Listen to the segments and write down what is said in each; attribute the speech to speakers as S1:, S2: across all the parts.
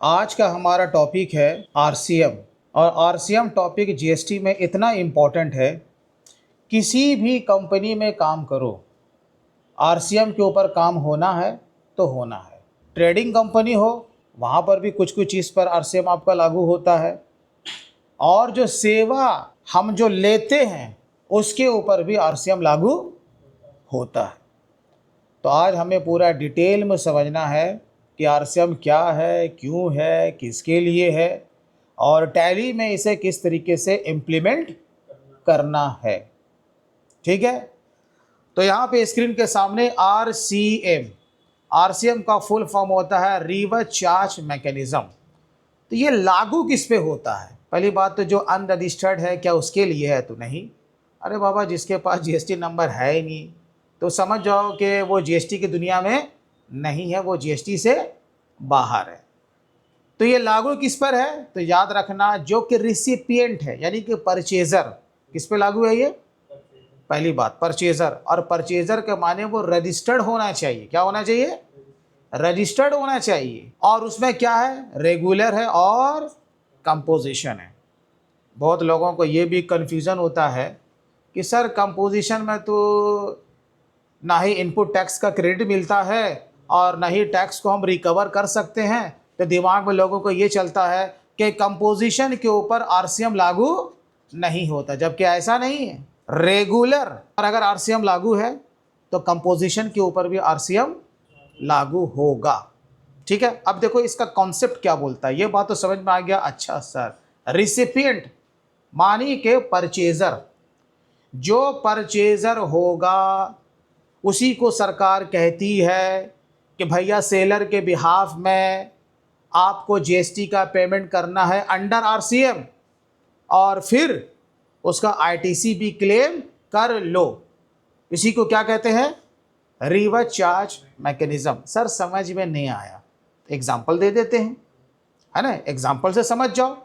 S1: आज का हमारा टॉपिक है आरसीएम। और आरसीएम टॉपिक जीएसटी में इतना इम्पॉर्टेंट है, किसी भी कंपनी में काम करो आरसीएम के ऊपर काम होना है तो होना है। ट्रेडिंग कंपनी हो वहाँ पर भी कुछ कुछ चीज़ पर आरसीएम आपका लागू होता है, और जो सेवा हम जो लेते हैं उसके ऊपर भी आरसीएम लागू होता है। तो आज हमें पूरा डिटेल में समझना है कि आरसीएम क्या है, क्यों है, किसके लिए है, और टैली में इसे किस तरीके से इम्प्लीमेंट करना है। ठीक है, तो यहाँ पे स्क्रीन के सामने आरसीएम, आरसीएम का फुल फॉर्म होता है रिवर्स चार्ज मैकेनिज्म। तो ये लागू किस पे होता है? पहली बात तो जो अनरजिस्टर्ड है, क्या उसके लिए है? तो नहीं। अरे बाबा, जिसके पास जीएसटी नंबर है ही नहीं तो समझ जाओ कि वो जीएसटी की दुनिया में नहीं है, वो जीएसटी से बाहर है। तो ये लागू किस पर है? तो याद रखना, जो कि रिसिपिएंट है यानी कि परचेजर, किस पे लागू है ये? पहली बात परचेजर, और परचेजर के माने वो रजिस्टर्ड होना चाहिए। क्या होना चाहिए? रजिस्टर्ड होना चाहिए। और उसमें क्या है? रेगुलर है और कंपोजिशन है। बहुत लोगों को ये भी कन्फ्यूज़न होता है कि सर कंपोजिशन में तो ना ही इनपुट टैक्स का क्रेडिट मिलता है और ना ही टैक्स को हम रिकवर कर सकते हैं। तो दिमाग में लोगों को ये चलता है कि कंपोजिशन के ऊपर आरसीएम लागू नहीं होता, जबकि ऐसा नहीं है। रेगुलर और अगर आरसीएम लागू है तो कंपोजिशन के ऊपर भी आरसीएम लागू होगा। ठीक है, अब देखो इसका कॉन्सेप्ट क्या बोलता है, ये बात तो समझ में आ गया। अच्छा सर, रिसिपिएंट मानी के परचेजर, जो परचेजर होगा उसी को सरकार कहती है कि भैया सेलर के बिहाफ में आपको जीएसटी का पेमेंट करना है अंडर आरसीएम, और फिर उसका आईटीसी भी क्लेम कर लो। इसी को क्या कहते हैं? Reverse charge mechanism. सर समझ में नहीं आया, एग्जाम्पल दे देते हैं, है ना? एग्जाम्पल से समझ जाओ।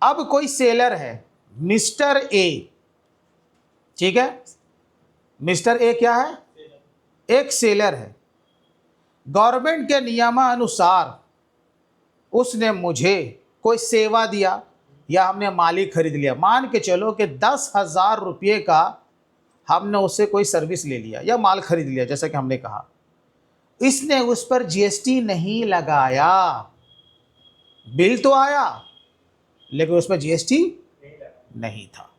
S1: अब कोई सेलर है मिस्टर ए, ठीक है? मिस्टर ए क्या है? एक सेलर है। गवर्नमेंट के नियमानुसार उसने मुझे कोई सेवा दिया या हमने माल ही खरीद लिया। मान के चलो कि 10,000 रुपये का हमने उससे कोई सर्विस ले लिया या माल खरीद लिया, जैसा कि हमने कहा। इसने उस पर जीएसटी नहीं लगाया, बिल तो आया लेकिन उस पर जीएसटी नहीं था।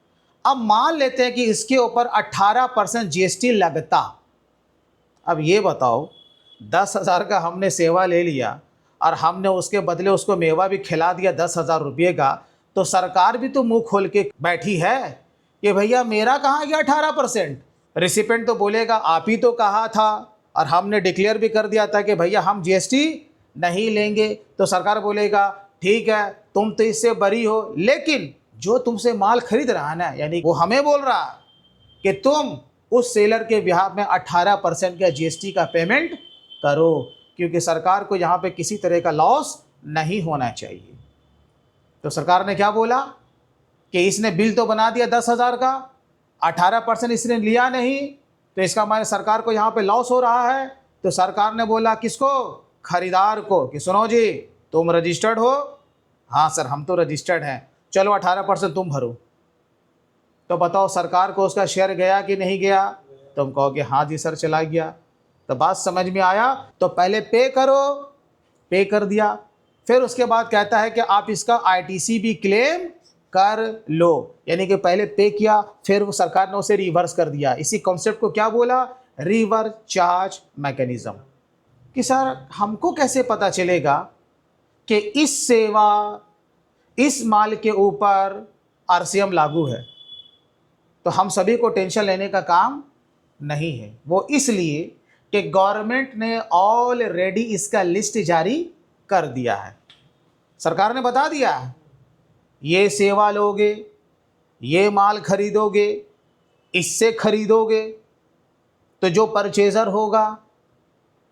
S1: अब मान लेते हैं कि इसके ऊपर 18% जीएसटी लगता। अब ये बताओ, 10,000 का हमने सेवा ले लिया और हमने उसके बदले उसको मेवा भी खिला दिया 10,000 रुपये का, तो सरकार भी तो मुंह खोल के बैठी है कि भैया मेरा कहाँ गया 18%। रिसिपेंट तो बोलेगा आप ही तो कहा था, और हमने डिक्लेयर भी कर दिया था कि भैया हम जीएसटी नहीं लेंगे। तो सरकार बोलेगा ठीक है तुम तो इससे बरी हो, लेकिन जो तुमसे माल खरीद रहा है ना, यानी वो हमें बोल रहा कि तुम उस सेलर के बिहाफ में 18% का जीएसटी का पेमेंट करो, क्योंकि सरकार को यहाँ पे किसी तरह का लॉस नहीं होना चाहिए। तो सरकार ने क्या बोला कि इसने बिल तो बना दिया 10,000 का, 18% इसने लिया नहीं, तो इसका माने सरकार को यहाँ पे लॉस हो रहा है। तो सरकार ने बोला किसको? खरीदार को, कि सुनो जी तुम रजिस्टर्ड हो? हाँ सर हम तो रजिस्टर्ड हैं, चलो 18% तुम भरो। तो बताओ सरकार को उसका शेयर गया कि नहीं गया? तुम कहोगे हाँ जी सर चला गया। तो बात समझ में आया? तो पहले पे करो, पे कर दिया, फिर उसके बाद कहता है कि आप इसका आईटीसी भी क्लेम कर लो, यानी कि पहले पे किया फिर वो सरकार ने उसे रिवर्स कर दिया। इसी कॉन्सेप्ट को क्या बोला? Reverse charge mechanism. कि सर हमको कैसे पता चलेगा कि इस सेवा, इस माल के ऊपर आरसीएम लागू है? तो हम सभी को टेंशन लेने का काम नहीं है। वो इसलिए कि गवर्नमेंट ने ऑलरेडी इसका लिस्ट जारी कर दिया है। सरकार ने बता दिया है ये सेवा लोगे, ये माल खरीदोगे, इससे खरीदोगे तो जो परचेजर होगा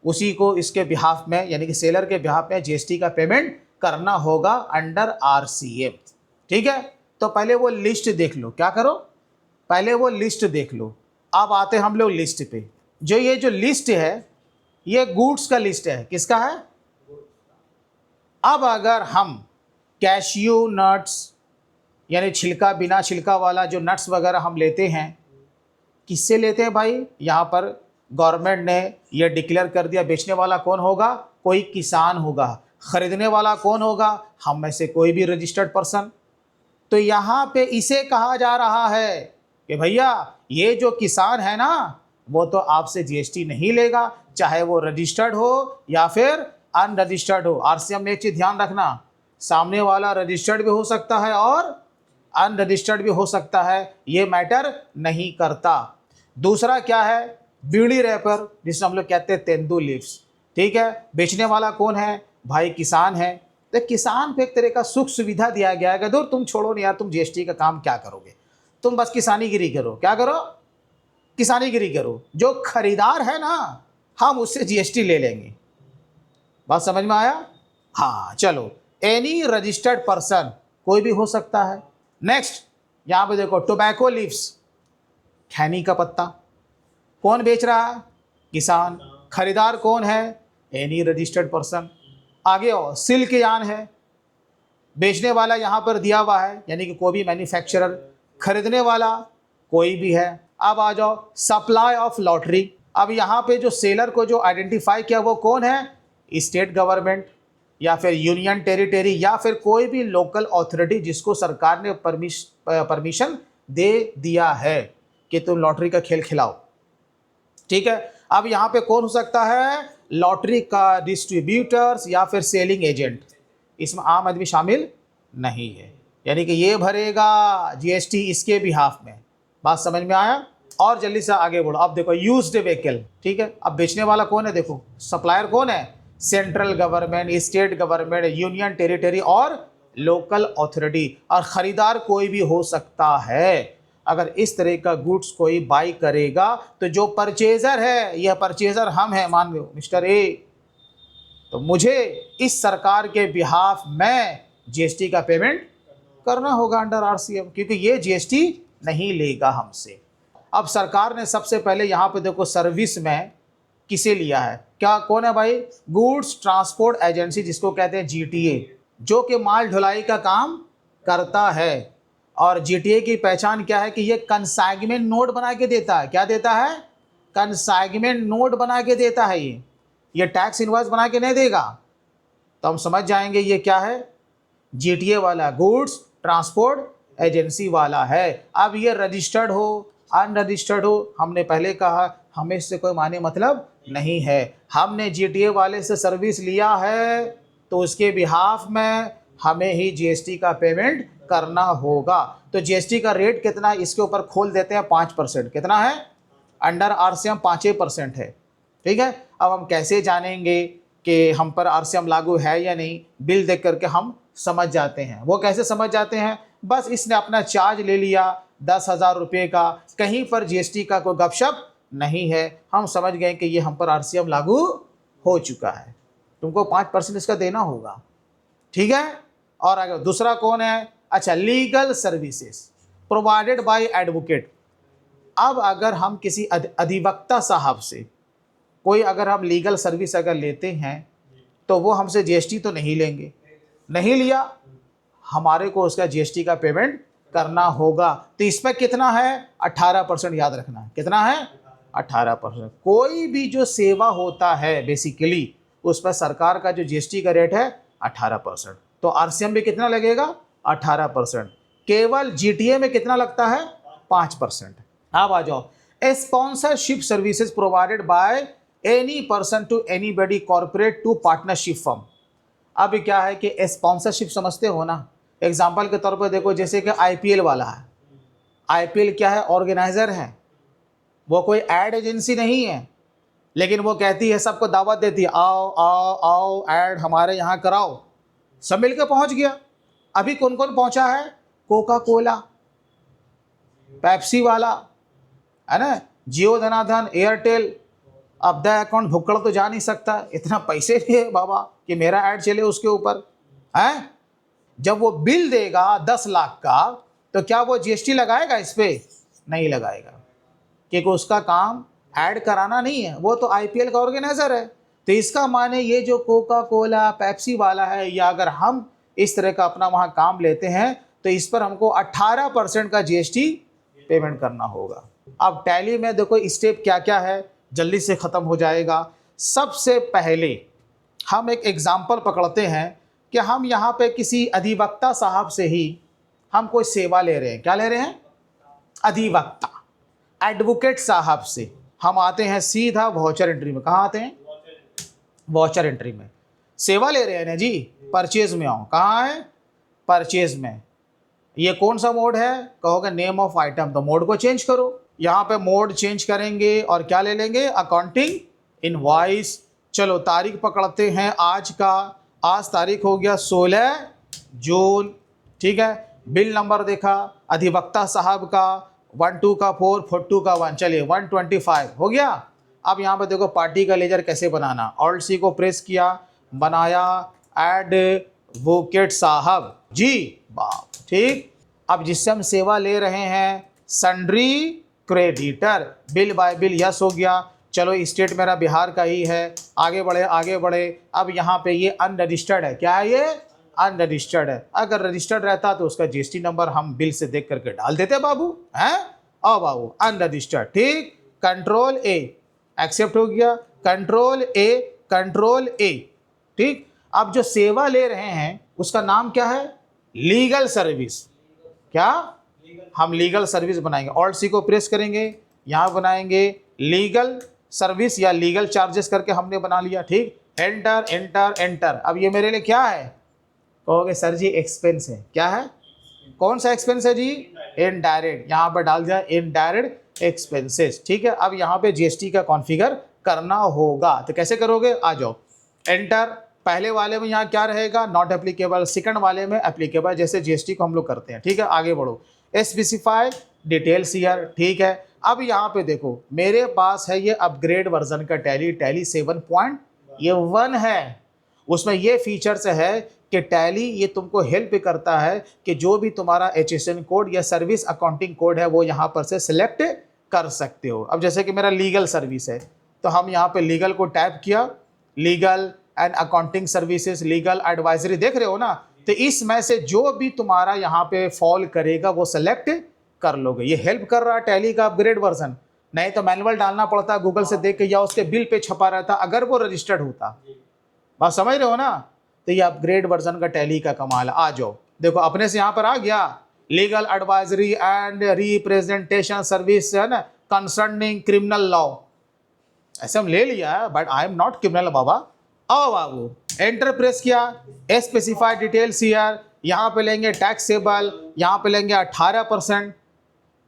S1: उसी को इसके बिहाफ में, यानी कि सेलर के बिहाफ में जीएसटी का पेमेंट करना होगा अंडर आरसीएम। ठीक है, तो पहले वो लिस्ट देख लो। क्या करो? पहले वो लिस्ट देख लो। अब आते हम लोग लिस्ट पे। ये जो लिस्ट है ये गुड्स का लिस्ट है। किसका है? अब अगर हम कैशियू नट्स यानी छिलका बिना छिलका वाला जो नट्स वगैरह हम लेते हैं, किससे लेते हैं भाई? यहाँ पर गवर्नमेंट ने यह डिक्लेयर कर दिया बेचने वाला कौन होगा? कोई किसान होगा। खरीदने वाला कौन होगा? हम में से कोई भी रजिस्टर्ड पर्सन। तो यहाँ पे इसे कहा जा रहा है कि भैया ये जो किसान है ना, वो तो आपसे जीएसटी नहीं लेगा, चाहे वो रजिस्टर्ड हो या फिर अनरजिस्टर्ड हो। आरसीएम में एक चीज़ ध्यान रखना, सामने वाला रजिस्टर्ड भी हो सकता है और अनरजिस्टर्ड भी हो सकता है, ये मैटर नहीं करता। दूसरा क्या है? बीड़ी रैपर, जिसे हम लोग कहते हैं तेंदू लीव्स। ठीक है, बेचने वाला कौन है भाई? किसान है। तो किसान को एक तरह का सुख सुविधा दिया गया है कि दूर तुम छोड़ो नहीं यार, तुम जीएसटी का काम क्या करोगे, तुम बस किसानीगिरी करो। क्या करो? किसानीगिरी करो। जो खरीदार है ना, हम उससे जीएसटी ले लेंगे। बात समझ में आया? हाँ चलो, एनी रजिस्टर्ड पर्सन, कोई भी हो सकता है। नेक्स्ट यहाँ पे देखो, टोबैको लीव्स, खैनी का पत्ता, कौन बेच रहा है? किसान। खरीदार कौन है? Any registered person. आगे और सिल्क यार्न है, बेचने वाला यहाँ पर दिया हुआ है, यानी कि कोई भी मैन्युफैक्चरर। खरीदने वाला कोई भी है। अब आ जाओ सप्लाई ऑफ लॉटरी। अब यहाँ पे जो सेलर को जो आइडेंटिफाई किया वो कौन है? स्टेट गवर्नमेंट या फिर यूनियन टेरिटरी या फिर कोई भी लोकल अथॉरिटी जिसको सरकार ने परमिशन दे दिया है कि तुम लॉटरी का खेल खिलाओ। ठीक है, अब यहाँ पे कौन हो सकता है? लॉटरी का डिस्ट्रीब्यूटर्स या फिर सेलिंग एजेंट। इसमें आम आदमी शामिल नहीं है, यानी कि ये भरेगा जीएसटी इसके बिहाफ में। बात समझ में आया? और जल्दी से आगे बढ़ो। अब देखो यूज्ड व्हीकल। ठीक है, अब बेचने वाला कौन है? देखो सप्लायर कौन है? Central government, state government, union territory और लोकल अथॉरिटी। और ख़रीदार कोई भी हो सकता है। अगर इस तरह का गुड्स कोई बाई करेगा तो जो परचेजर है, यह परचेजर हम हैं, मान लो मिस्टर ए, तो मुझे इस सरकार के बिहाफ में जीएसटी का पेमेंट करना होगा अंडर आरसीएम, क्योंकि ये जीएसटी नहीं लेगा हमसे। अब सरकार ने सबसे पहले यहाँ पे देखो सर्विस में किसे लिया है? क्या कौन है भाई? गुड्स ट्रांसपोर्ट एजेंसी, जिसको कहते हैं जीटीए, जो कि माल ढुलाई का काम करता है। और जीटीए की पहचान क्या है? कि ये कंसाइनमेंट नोट बना के देता है। क्या देता है? कंसाइनमेंट नोट बना के देता है। ये टैक्स इनवॉइस बना के नहीं देगा। तो हम समझ जाएंगे ये क्या है? जीटीए वाला गुड्स ट्रांसपोर्ट एजेंसी वाला है। अब ये रजिस्टर्ड हो अनरजिस्टर्ड हो, हमने पहले कहा हमें इससे कोई माने मतलब नहीं है। हमने जीटीए वाले से सर्विस लिया है तो उसके बिहाफ में हमें ही जीएसटी का पेमेंट करना होगा। तो जीएसटी का रेट कितना है? इसके ऊपर खोल देते हैं 5%। कितना है? अंडर आरसीएम 5% है। ठीक है, अब हम कैसे जानेंगे कि हम पर आरसीएम लागू है या नहीं? बिल देख करके हम समझ जाते हैं। वो कैसे समझ जाते हैं? बस इसने अपना चार्ज ले लिया 10,000 रुपये का, कहीं पर जीएसटी का कोई गपशप नहीं है, हम समझ गए कि ये हम पर आरसीएम लागू हो चुका है, तुमको 5% इसका देना होगा। ठीक है, और अगर दूसरा कौन है? अच्छा, legal services provided bye advocate. अब अगर हम किसी अधिवक्ता साहब से कोई अगर हम लीगल सर्विस अगर लेते हैं तो वो हमसे जीएसटी तो नहीं लेंगे। नहीं लिया, हमारे को उसका जीएसटी का पेमेंट करना होगा। तो इस पर कितना है? 18%। याद रखना है कितना है? 18%। कोई भी जो सेवा होता है बेसिकली उस पर सरकार का जो जीएसटी का रेट है 18%। तो आरसीएम में कितना लगेगा? 18%। केवल जीटीए में कितना लगता है? 5%। अब आ जाओ, sponsorship services provided by any person to anybody corporate to partnership firm. अब क्या है कि स्पॉन्सरशिप समझते हो ना? एग्जाम्पल के तौर पर देखो, जैसे कि आईपीएल वाला है। आईपीएल क्या है? ऑर्गेनाइजर है, वो कोई एड एजेंसी नहीं है, लेकिन वो कहती है, सबको दावत देती है, आओ आओ आओ ऐड हमारे यहाँ कराओ। सब मिलकर पहुँच गया। अभी कौन कौन पहुँचा है? कोका कोला, पेप्सी वाला, है ना, जियो धनाधन, एयरटेल। अब द अकाउंट भुक्कड़ तो जा नहीं सकता, इतना पैसे नहीं है बाबा कि मेरा ऐड चले उसके ऊपर है। जब वो बिल देगा 10 लाख का तो क्या वो जीएसटी लगाएगा? इस पे नहीं लगाएगा, क्योंकि उसका काम ऐड कराना नहीं है, वो तो आईपीएल का ऑर्गेनाइजर है। तो इसका माने ये जो कोका कोला पेप्सी वाला है, या अगर हम इस तरह का अपना वहाँ काम लेते हैं तो इस पर हमको 18% का जीएसटी पेमेंट करना होगा। अब टैली में देखो स्टेप क्या क्या है, जल्दी से ख़त्म हो जाएगा। सबसे पहले हम एक एग्जाम्पल पकड़ते हैं कि हम यहाँ पे किसी अधिवक्ता साहब से ही हम कोई सेवा ले रहे हैं। क्या ले रहे हैं? अधिवक्ता, एडवोकेट साहब से हम आते हैं सीधा वाउचर एंट्री में। कहाँ आते हैं? वाउचर एंट्री में। सेवा ले रहे हैं ना जी, परचेज में आओ। कहाँ है? परचेज में। ये कौन सा मोड है? कहोगे नेम ऑफ आइटम, तो मोड को चेंज करो। यहाँ पे मोड चेंज करेंगे और क्या ले लेंगे? Accounting invoice. चलो तारीख पकड़ते हैं आज का। आज तारीख हो गया 16 जून, ठीक है। बिल नंबर देखा अधिवक्ता साहब का 12 का 4 42 का 1, चलिए 125 हो गया। अब यहाँ पे देखो पार्टी का लेजर कैसे बनाना। ऑल्ट सी को प्रेस किया, बनाया एडवोकेट साहब जी, बाप, ठीक। अब जिससे हम सेवा ले रहे हैं sundry creditor, bill bye bill yes हो गया। चलो स्टेट मेरा बिहार का ही है, आगे बढ़े आगे बढ़े। अब यहाँ पे ये अनरजिस्टर्ड है। क्या है ये? अनरजिस्टर्ड है। अगर रजिस्टर्ड रहता तो उसका जीएसटी नंबर हम बिल से देख करके डाल देते बाबू, हैं? ओ बाबू अनरजिस्टर्ड, ठीक। कंट्रोल ए, एक्सेप्ट हो गया। कंट्रोल ए, कंट्रोल ए, ठीक। अब जो सेवा ले रहे हैं उसका नाम क्या है? Legal service. क्या? हम लीगल सर्विस बनाएंगे। ऑल्ट सी को प्रेस करेंगे, यहाँ बनाएंगे लीगल सर्विस या लीगल चार्जेस करके हमने बना लिया, ठीक। Enter enter enter. अब ये मेरे लिए क्या है? कहोगे सर जी एक्सपेंस है। क्या है? कौन सा एक्सपेंस है जी? इनडायरेक्ट। यहाँ पर डाल दिया इनडायरेक्ट एक्सपेंसेस, ठीक है। अब यहाँ पे जीएसटी का कॉन्फ़िगर करना होगा, तो कैसे करोगे? आ जाओ, एंटर। पहले वाले में यहाँ क्या रहेगा? Not applicable. सेकंड वाले में एप्लीकेबल, जैसे जीएसटी को हम लोग करते हैं, ठीक है। आगे बढ़ो, स्पेसिफाई डिटेल्स हियर, ठीक है। अब यहाँ पे देखो मेरे पास है ये अपग्रेड वर्जन का टैली 7.1 है। उसमें ये फीचर्स है कि टैली ये तुमको हेल्प करता है कि जो भी तुम्हारा HSN कोड या सर्विस अकाउंटिंग कोड है वो यहाँ पर से सिलेक्ट कर सकते हो। अब जैसे कि मेरा लीगल सर्विस है तो हम यहाँ पे लीगल को टैप किया, legal and accounting services, legal advisory, देख रहे हो ना। तो इसमें से जो भी तुम्हारा यहाँ पे फॉल करेगा वो सेलेक्ट कर लोगे। ये हेल्प कर रहा है टैली का अपग्रेड वर्जन। नहीं तो मैनुअल डालना पड़ता, गूगल से देख के, या उसके बिल पे छपा रहता अगर वो रजिस्टर्ड होता। बात समझ रहे हो ना। तो ये अपग्रेड वर्जन का टैली का कमाल। आ जाओ, देखो अपने से यहाँ पर आ गया legal advisory and representation service, है ना, कंसर्निंग क्रिमिनल लॉ। ऐसे हम ले लिया, but I am not criminal बाबा। आओ बाबू, एंटर प्रेस किया, स्पेसिफाई डिटेल्स हियर। यहाँ पे लेंगे टैक्सेबल, यहाँ पे लेंगे 18%,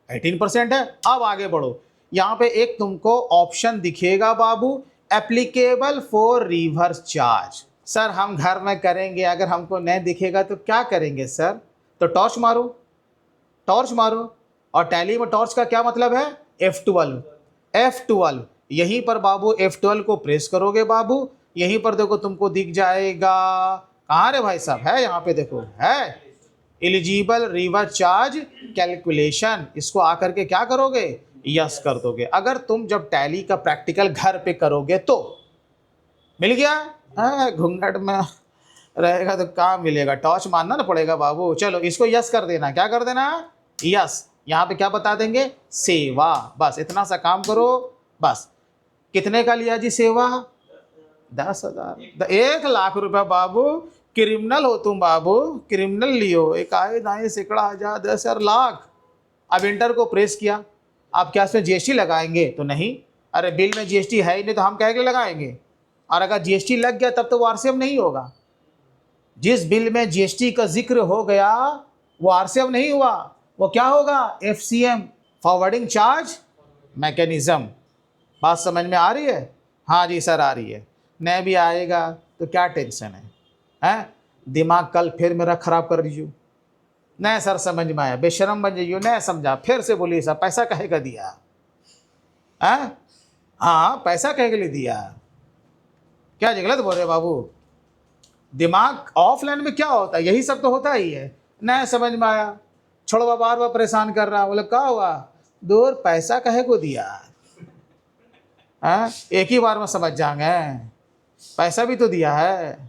S1: 18% है। अब आगे बढ़ो, यहाँ पे एक तुमको ऑप्शन दिखेगा बाबू, applicable for reverse charge. Sir हम घर में करेंगे, अगर हमको नहीं दिखेगा तो क्या करेंगे सर? तो टॉर्च मारो, टॉर्च मारो। और टैली में टॉर्च का क्या मतलब है? F12, F12। यहीं पर बाबू F12 को प्रेस करोगे बाबू, यहीं पर देखो तुमको दिख जाएगा। कहाँ रे भाई साहब? है यहाँ पे, देखो है एलिजिबल रिवर्स चार्ज कैलकुलेशन। इसको आकर के क्या करोगे? यस कर दोगे। अगर तुम जब टैली का प्रैक्टिकल घर पे करोगे तो मिल गया। घूंघट में रहेगा तो कहाँ मिलेगा? टॉर्च मारना ना पड़ेगा बाबू। चलो इसको यस कर देना। क्या कर देना? यस। यहाँ पे क्या बता देंगे? सेवा। बस इतना सा काम करो बस। कितने का लिया जी सेवा? 10,000, 1 लाख रुपया बाबू। क्रिमिनल हो तुम बाबू, क्रिमिनल लियो। एक आए दाएँ सैकड़ा हजार 10,000 लाख। अब इंटर को प्रेस किया। अब क्या इसमें जीएसटी लगाएंगे? तो नहीं। अरे बिल में जीएसटी है ही नहीं तो हम क्या लगाएंगे? और अगर जीएसटी लग गया तब तो वो आरसीएम नहीं होगा। जिस बिल में जीएसटी का जिक्र हो गया वो आरसीएम नहीं हुआ, वो क्या होगा? FCM, forwarding charge mechanism. बात समझ में आ रही है? हाँ जी सर आ रही है। नहीं भी आएगा तो क्या टेंशन है? हैं? दिमाग कल फिर मेरा खराब कर दीजिए। नहीं सर समझ में आया, बेशरम बन जाइए। नहीं समझा, फिर से बोलिए सर पैसा कहे का दिया? हैं? हाँ पैसा कहे के लिए दिया? क्या जी गलत बोल रहे बाबू? दिमाग ऑफलाइन में क्या होता है? यही सब तो होता ही है। नहीं समझ में आया, छोड़वा, बार बार परेशान कर रहा। बोले क्या हुआ? दूर पैसा कहे को दिया? हाँ एक ही बार में समझ जाएंगे। पैसा भी तो दिया है।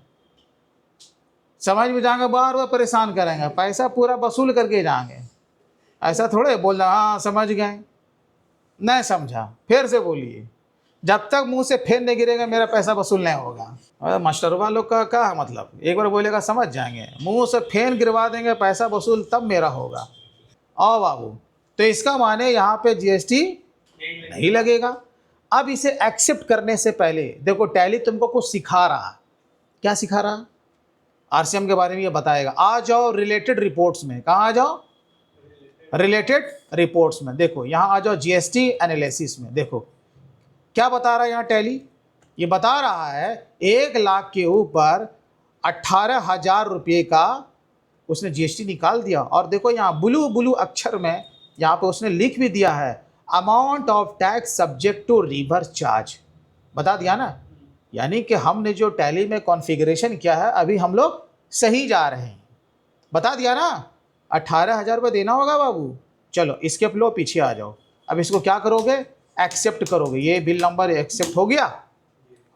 S1: समझ में जाएंगे, बार बार परेशान करेंगे, पैसा पूरा वसूल करके जाएंगे। ऐसा थोड़े बोलना हाँ समझ गए, नहीं समझा फिर से बोलिए। जब तक मुंह से फेन नहीं गिरेगा मेरा पैसा वसूल नहीं होगा। अरे मास्टरवा लोग का क्या मतलब, एक बार बोलेगा समझ जाएंगे, मुंह से फेन गिरवा देंगे पैसा वसूल तब मेरा होगा। आओ बाबू, तो इसका माने यहाँ पे जीएसटी नहीं लगेगा। अब इसे एक्सेप्ट करने से पहले देखो टैली तुमको कुछ सिखा रहा। क्या सिखा रहा? आरसीएम के बारे में ये बताएगा। आ जाओ रिलेटेड रिपोर्ट्स में। कहाँ आ जाओ? रिलेटेड रिपोर्ट्स में। देखो यहाँ आ जाओ जीएसटी एनालिसिस में। देखो क्या बता रहा है यहाँ टैली, ये बता रहा है 1,00,000 के ऊपर 18,000 रुपये का उसने जीएसटी निकाल दिया। और देखो यहाँ ब्लू ब्लू अक्षर में यहाँ पे उसने लिख भी दिया है amount of tax subject to reverse charge. बता दिया ना, यानी कि हमने जो टैली में कॉन्फ़िगरेशन किया है अभी हम लोग सही जा रहे हैं। बता दिया ना, 18,000 रुपये देना होगा बाबू। चलो इसके लो पीछे आ जाओ। अब इसको क्या करोगे? एक्सेप्ट करोगे। ये बिल नंबर एक्सेप्ट हो गया,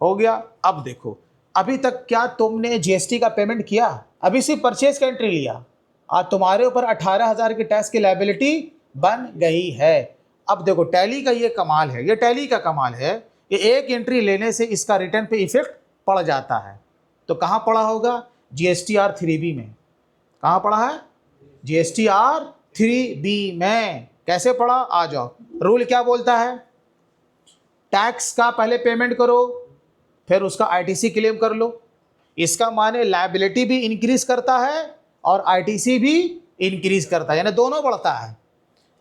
S1: हो गया। अब देखो अभी तक क्या तुमने जीएसटी का पेमेंट किया? अभी सिर्फ परचेज का एंट्री लिया, आज तुम्हारे ऊपर 18,000 की टैक्स की लायबिलिटी बन गई है। अब देखो टैली का ये कमाल है, ये टैली का कमाल है कि एक एंट्री लेने से इसका रिटर्न पे इफेक्ट पड़ जाता है। तो कहाँ पड़ा होगा? GSTR 3B में। कहाँ पड़ा है? GSTR 3B में। कैसे पड़ा? आ जाओ। रूल क्या बोलता है? टैक्स का पहले पेमेंट करो, फिर उसका ITC क्लेम कर लो। इसका माने लायबिलिटी भी इंक्रीज करता है और ITC भी इंक्रीज करता है, यानी दोनों बढ़ता है।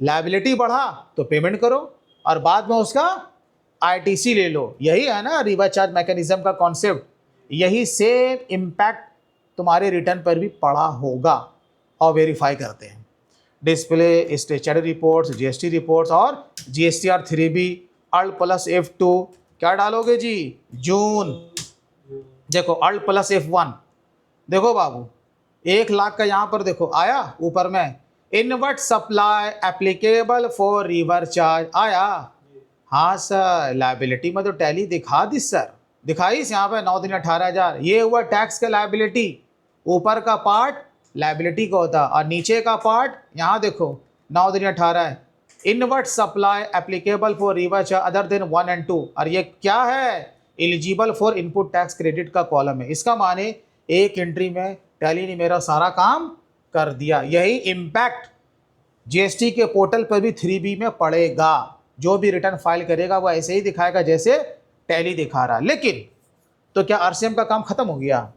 S1: लायबिलिटी बढ़ा तो पेमेंट करो और बाद में उसका ITC ले लो। यही है ना रिवर्स चार्ज मैकेनिज्म का कॉन्सेप्ट। यही सेम इम्पैक्ट तुम्हारे रिटर्न पर भी पड़ा होगा। और वेरीफाई करते हैं display statutory reports, GST reports और GSTR 3B alt plus F2। क्या डालोगे जी? जून। देखो अल्ट प्लस F1। देखो बाबू 1,00,000 का यहाँ पर देखो आया ऊपर में inward supply applicable for reverse charge आया। हाँ सर, लायबिलिटी में तो टैली दिखा दी सर, दिखाई यहाँ पे 9 दिन 18,000। ये हुआ टैक्स का लायबिलिटी। ऊपर का पार्ट लायबिलिटी का होता और नीचे का पार्ट यहाँ देखो 9 दिन 18 है। Inward supply applicable for reverse charge other than 1 and 2। और ये क्या है? Eligible for input tax credit का कॉलम है। इसका माने एक एंट्री में टैली ने मेरा सारा काम कर दिया। यही इम्पैक्ट जीएसटी के पोर्टल पर भी 3B में पड़ेगा। जो भी रिटर्न फाइल करेगा वो ऐसे ही दिखाएगा जैसे टैली दिखा रहा। लेकिन तो क्या आरसीएम का काम खत्म हो गया?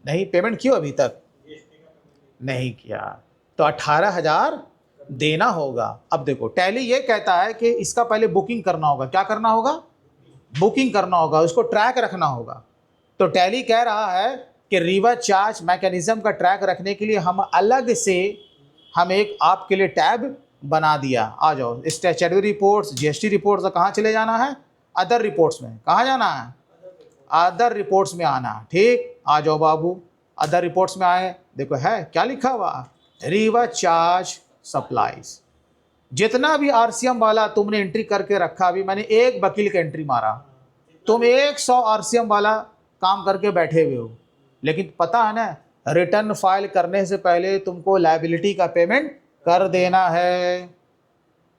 S1: नहीं। पेमेंट क्यों अभी तक नहीं किया? तो 18,000 देना होगा। अब देखो टैली ये कहता है कि इसका पहले बुकिंग करना होगा। क्या करना होगा? बुकिंग करना होगा, उसको ट्रैक रखना होगा। तो टैली कह रहा है कि रिवर्स चार्ज मैकेनिज्म का ट्रैक रखने के लिए हम अलग से हम एक आपके लिए टैब बना दिया। आ जाओ स्टैट्यूटरी रिपोर्ट्स, GST रिपोर्ट्स, कहाँ चले जाना है? अदर रिपोर्ट्स में। कहाँ जाना है? अदर रिपोर्ट्स में आना। ठीक, आ जाओ बाबू अदर रिपोर्ट्स में आए। देखो है क्या लिखा हुआ? Reverse charge supplies. जितना भी आरसीएम वाला तुमने एंट्री करके रखा, अभी मैंने एक वकील का एंट्री मारा, तुम 100 आरसीएम वाला काम करके बैठे हुए हो। लेकिन पता है ना रिटर्न फाइल करने से पहले तुमको लायबिलिटी का पेमेंट कर देना है।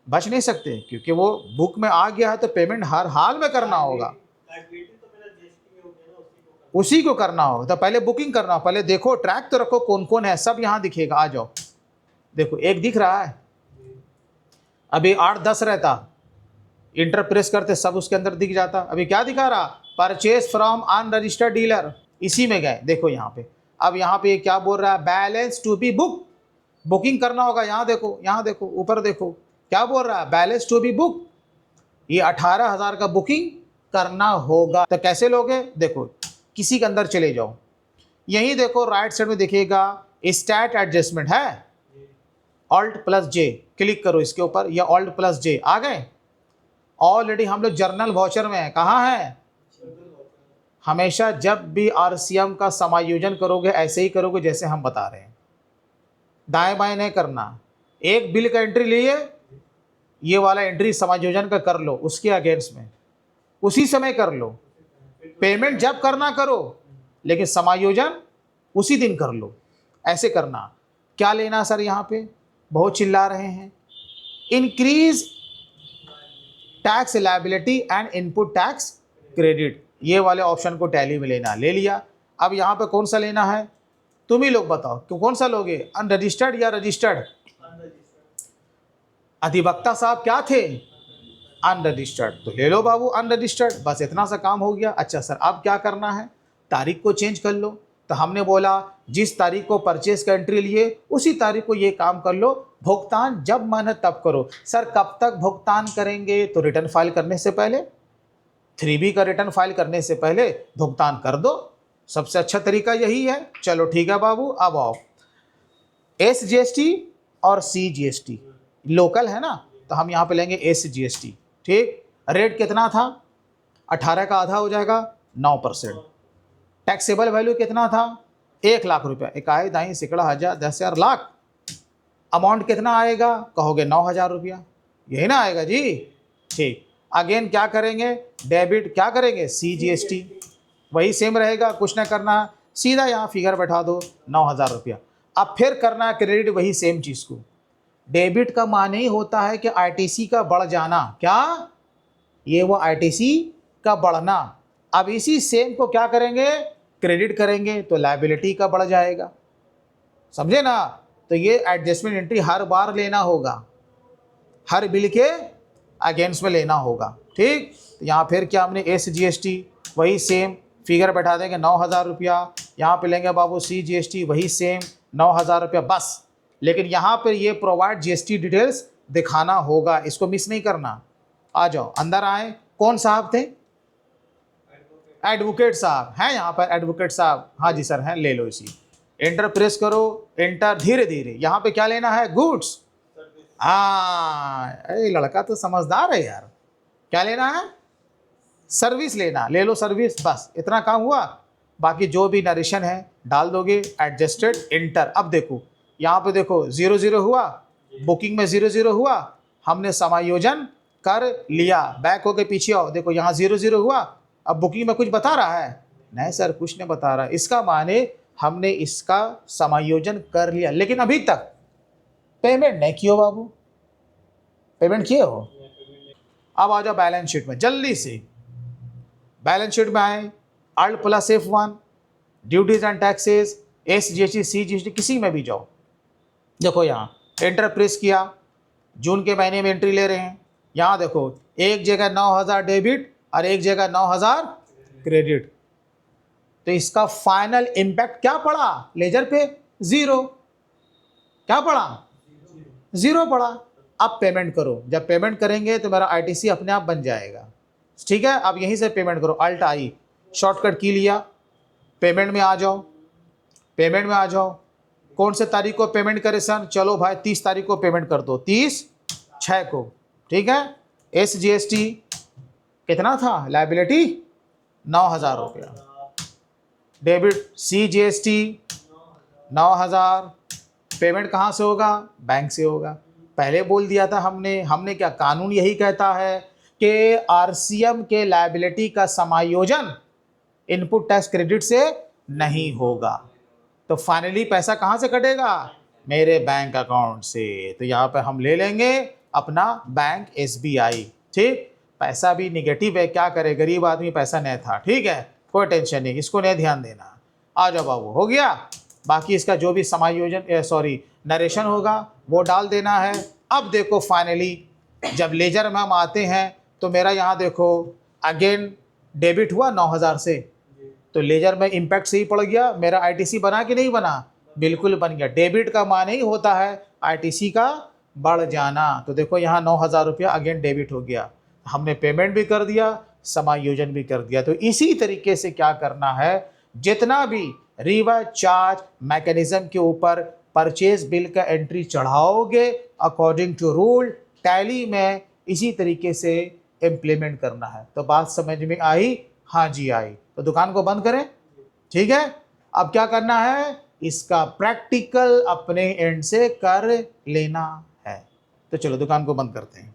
S1: बच नहीं सकते क्योंकि वो बुक में आ गया है तो पेमेंट हर हाल में करना होगा। उसी को करना होगा। तो पहले बुकिंग करना हो। पहले देखो ट्रैक तो रखो कौन कौन है, सब यहाँ दिखेगा। आ जाओ देखो एक दिख रहा है, अभी 8-10 रहता, इंटर प्रेस करते सब उसके अंदर दिख जाता। अभी क्या दिखा रहा? Purchase from unregistered dealer. इसी में गए देखो यहाँ पे। अब यहाँ पे क्या बोल रहा है? Balance to be book. Booking करना होगा। यहाँ देखो, यहाँ देखो, ऊपर देखो क्या बोल रहा है? Balance to be book. ये 18,000 का बुकिंग करना होगा। तो कैसे लोगे? देखो किसी के अंदर चले जाओ, यही देखो राइट साइड में दिखेगा स्टैट एडजस्टमेंट है, Alt+J क्लिक करो इसके ऊपर, या Alt+J आ गए। ऑलरेडी हम लोग जर्नल वाउचर में है। कहाँ है? हमेशा जब भी आरसीएम का समायोजन करोगे ऐसे ही करोगे जैसे हम बता रहे हैं, दाएं बाएं नहीं करना। एक बिल का एंट्री लिए, ये वाला एंट्री समायोजन का कर लो उसके अगेंस्ट में, उसी समय कर लो। पेमेंट जब करना करो, लेकिन समायोजन उसी दिन कर लो, ऐसे करना। क्या लेना सर? यहाँ पे बहुत चिल्ला रहे हैं। Increase tax liability and input tax credit, ये वाले ऑप्शन को टैली में लेना, ले लिया। अब यहाँ पे कौन सा लेना है, तुम ही लोग बताओ कि कौन सा लोगे, अनरजिस्टर्ड या रजिस्टर्ड? अधिवक्ता साहब क्या थे? अनरजिस्टर्ड, तो ले लो बाबू अनरजिस्टर्ड, बस इतना सा काम हो गया। अच्छा सर अब क्या करना है? तारीख को चेंज कर लो। तो हमने बोला जिस तारीख को परचेज का एंट्री लिए उसी तारीख को ये काम कर लो, भुगतान जब मन है तब करो। सर कब तक भुगतान करेंगे? तो रिटर्न फाइल करने से पहले, 3B का रिटर्न फाइल करने से पहले भुगतान कर दो, सबसे अच्छा तरीका यही है। चलो ठीक है बाबू, अब आओ SGST और CGST लोकल है ना, तो हम यहाँ पे लेंगे SGST। ठीक, रेट कितना था? 18 का आधा हो जाएगा 9%। टैक्सेबल वैल्यू कितना था? 1 लाख रुपया, इकाई दाई सिकड़ा हजार 10,000 लाख। अमाउंट कितना आएगा? कहोगे 9,000 रुपया, यही ना आएगा जी। ठीक, अगेन क्या करेंगे? डेबिट क्या करेंगे? CGST, वही सेम रहेगा, कुछ ना करना, सीधा यहाँ फिगर बैठा दो 9,000 रुपया। अब फिर करना है क्रेडिट, वही सेम चीज़ को। डेबिट का माने ही होता है कि ITC का बढ़ जाना, क्या ये वो ITC का बढ़ना। अब इसी सेम को क्या करेंगे? क्रेडिट करेंगे, तो लायबिलिटी का बढ़ जाएगा, समझे ना। तो ये एडजस्टमेंट एंट्री हर बार लेना होगा, हर बिल के अगेंस्ट में लेना होगा। ठीक, तो यहाँ फिर क्या हमने SGST वही सेम फिगर बैठा देंगे 9,000 रुपया। यहाँ पे लेंगे बाबू CGST वही सेम 9,000 रुपया बस। लेकिन यहाँ पर ये प्रोवाइड GST डिटेल्स दिखाना होगा, इसको मिस नहीं करना। आ जाओ अंदर आए। कौन साहब थे? एडवोकेट साहब हैं यहाँ पर, एडवोकेट साहब। हाँ जी सर हैं, ले लो इसी। एंटर प्रेस करो, एंटर, धीरे धीरे। यहाँ पे क्या लेना है? गुड्स। हाँ, अरे लड़का तो समझदार है यार। क्या लेना है? सर्विस लेना, ले लो सर्विस, बस इतना काम हुआ। बाकी जो भी नरेशन है डाल दोगे, एडजस्टेड, एंटर। अब देखो यहाँ पे देखो 0-0 हुआ, बुकिंग में 0-0 हुआ, हमने समायोजन कर लिया। बैक होके पीछे आओ, देखो यहाँ 0-0 हुआ। अब बुकिंग में कुछ बता रहा है? नहीं सर कुछ नहीं बता रहा। इसका माने हमने इसका समायोजन कर लिया, लेकिन अभी तक पेमेंट नहीं किए हो बाबू। पेमेंट किए हो? अब आ जाओ बैलेंस शीट में, जल्दी से बैलेंस शीट में आए। Alt + F1, duties and taxes, SGST CGST, किसी में भी जाओ। देखो यहाँ एंटर प्रेस किया, जून के महीने में एंट्री ले रहे हैं। यहाँ देखो एक जगह 9,000 डेबिट और एक जगह 9,000 क्रेडिट। तो इसका फाइनल इम्पैक्ट क्या पड़ा लेजर पे? 0। क्या पड़ा? 0 पड़ा। अब पेमेंट करो, जब पेमेंट करेंगे तो मेरा ITC अपने आप बन जाएगा। ठीक है, अब यहीं से पेमेंट करो, Alt I शॉर्टकट की लिया, पेमेंट में आ जाओ। पेमेंट में आ जाओ, कौन से तारीख को पेमेंट करे सर? चलो भाई 30 तारीख को पेमेंट कर दो, 30/6 को। ठीक है, SGST कितना था? लायबिलिटी 9,000 रुपया। Debit CGST 9,000। पेमेंट कहाँ से होगा? बैंक से होगा। पहले बोल दिया था हमने क्या, कानून यही कहता है कि RCM के लायबिलिटी का समायोजन इनपुट टैक्स क्रेडिट से नहीं होगा। तो फाइनली पैसा कहाँ से कटेगा? मेरे बैंक अकाउंट से। तो यहाँ पे हम ले लेंगे अपना बैंक SBI। ठीक, पैसा भी निगेटिव है, क्या करे, गरीब आदमी, पैसा नहीं था। ठीक है, कोई टेंशन नहीं, इसको नहीं ध्यान देना। आ जाओ बाबू, हो गया। बाकी इसका जो भी समायोजन नरेशन होगा वो डाल देना है। अब देखो फाइनली जब लेजर में हम आते हैं तो मेरा यहाँ देखो अगेन डेबिट हुआ 9,000 से, तो लेजर में इम्पैक्ट से ही पड़ गया। मेरा ITC बना कि नहीं बना? बिल्कुल बन गया। डेबिट का माने ही होता है ITC का बढ़ जाना। तो देखो यहाँ 9,000 रुपया अगेन डेबिट हो गया, हमने पेमेंट भी कर दिया, समायोजन भी कर दिया। तो इसी तरीके से क्या करना है, जितना भी रिवर्स चार्ज मैकेनिज्म के ऊपर परचेज बिल का एंट्री चढ़ाओगे अकॉर्डिंग टू रूल, टैली में इसी तरीके से इम्प्लीमेंट करना है। तो बात समझ में आई? हाँ जी आई। तो दुकान को बंद करें। ठीक है, अब क्या करना है, इसका प्रैक्टिकल अपने एंड से कर लेना है। तो चलो दुकान को बंद करते हैं।